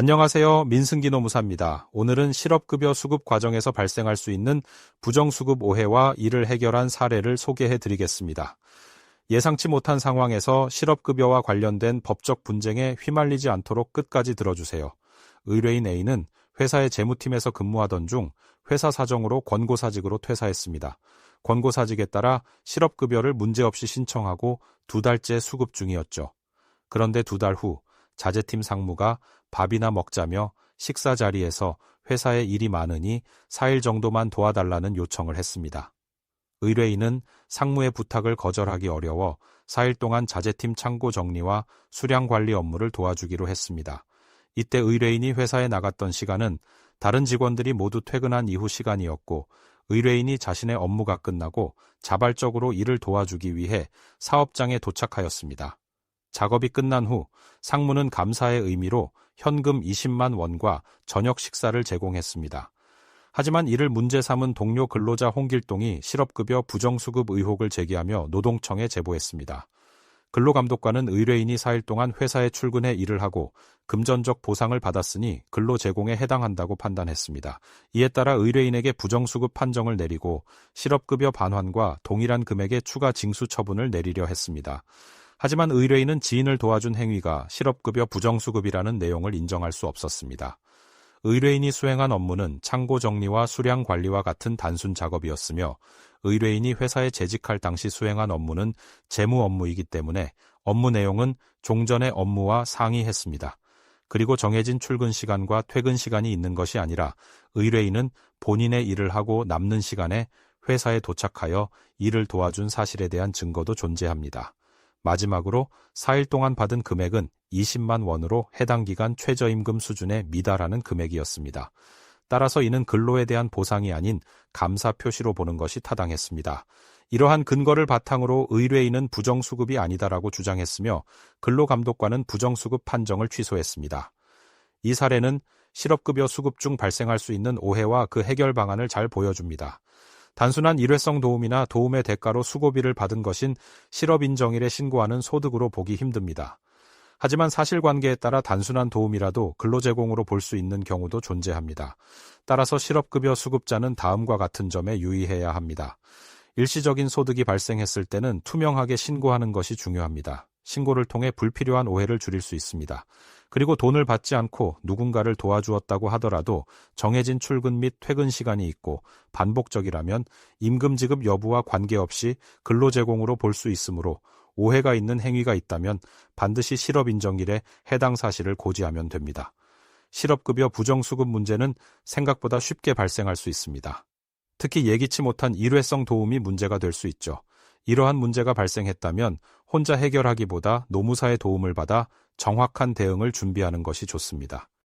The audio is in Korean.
안녕하세요. 민승기 노무사입니다. 오늘은 실업급여 수급 과정에서 발생할 수 있는 부정수급 오해와 이를 해결한 사례를 소개해 드리겠습니다. 예상치 못한 상황에서 실업급여와 관련된 법적 분쟁에 휘말리지 않도록 끝까지 들어주세요. 의뢰인 A는 회사의 재무팀에서 근무하던 중 회사 사정으로 권고사직으로 퇴사했습니다. 권고사직에 따라 실업급여를 문제없이 신청하고 2달째 수급 중이었죠. 그런데 2달 후 자재팀 상무가 밥이나 먹자며 식사 자리에서 회사에 일이 많으니 4일 정도만 도와달라는 요청을 했습니다. 의뢰인은 상무의 부탁을 거절하기 어려워 4일 동안 자재팀 창고 정리와 수량 관리 업무를 도와주기로 했습니다. 이때 의뢰인이 회사에 나갔던 시간은 다른 직원들이 모두 퇴근한 이후 시간이었고, 의뢰인이 자신의 업무가 끝나고 자발적으로 일을 도와주기 위해 사업장에 도착하였습니다. 작업이 끝난 후 상무는 감사의 의미로 현금 20만 원과 저녁 식사를 제공했습니다. 하지만 이를 문제 삼은 동료 근로자 홍길동이 실업급여 부정수급 의혹을 제기하며 노동청에 제보했습니다. 근로감독관은 의뢰인이 4일 동안 회사에 출근해 일을 하고 금전적 보상을 받았으니 근로 제공에 해당한다고 판단했습니다. 이에 따라 의뢰인에게 부정수급 판정을 내리고 실업급여 반환과 동일한 금액의 추가 징수 처분을 내리려 했습니다. 하지만 의뢰인은 지인을 도와준 행위가 실업급여 부정수급이라는 내용을 인정할 수 없었습니다. 의뢰인이 수행한 업무는 창고 정리와 수량 관리와 같은 단순 작업이었으며, 의뢰인이 회사에 재직할 당시 수행한 업무는 재무 업무이기 때문에 업무 내용은 종전의 업무와 상이했습니다. 그리고 정해진 출근 시간과 퇴근 시간이 있는 것이 아니라 의뢰인은 본인의 일을 하고 남는 시간에 회사에 도착하여 일을 도와준 사실에 대한 증거도 존재합니다. 마지막으로 4일 동안 받은 금액은 20만 원으로 해당 기간 최저임금 수준에 미달하는 금액이었습니다. 따라서 이는 근로에 대한 보상이 아닌 감사 표시로 보는 것이 타당했습니다. 이러한 근거를 바탕으로 의뢰인은 부정수급이 아니다라고 주장했으며, 근로감독관은 부정수급 판정을 취소했습니다. 이 사례는 실업급여 수급 중 발생할 수 있는 오해와 그 해결 방안을 잘 보여줍니다. 단순한 일회성 도움이나 도움의 대가로 수고비를 받은 것인 실업인정일에 신고하는 소득으로 보기 힘듭니다. 하지만 사실관계에 따라 단순한 도움이라도 근로제공으로 볼 수 있는 경우도 존재합니다. 따라서 실업급여 수급자는 다음과 같은 점에 유의해야 합니다. 일시적인 소득이 발생했을 때는 투명하게 신고하는 것이 중요합니다. 신고를 통해 불필요한 오해를 줄일 수 있습니다. 그리고 돈을 받지 않고 누군가를 도와주었다고 하더라도 정해진 출근 및 퇴근 시간이 있고 반복적이라면 임금 지급 여부와 관계없이 근로제공으로 볼 수 있으므로, 오해가 있는 행위가 있다면 반드시 실업인정일에 해당 사실을 고지하면 됩니다. 실업급여 부정수급 문제는 생각보다 쉽게 발생할 수 있습니다. 특히 예기치 못한 일회성 도움이 문제가 될 수 있죠. 이러한 문제가 발생했다면 혼자 해결하기보다 노무사의 도움을 받아 정확한 대응을 준비하는 것이 좋습니다.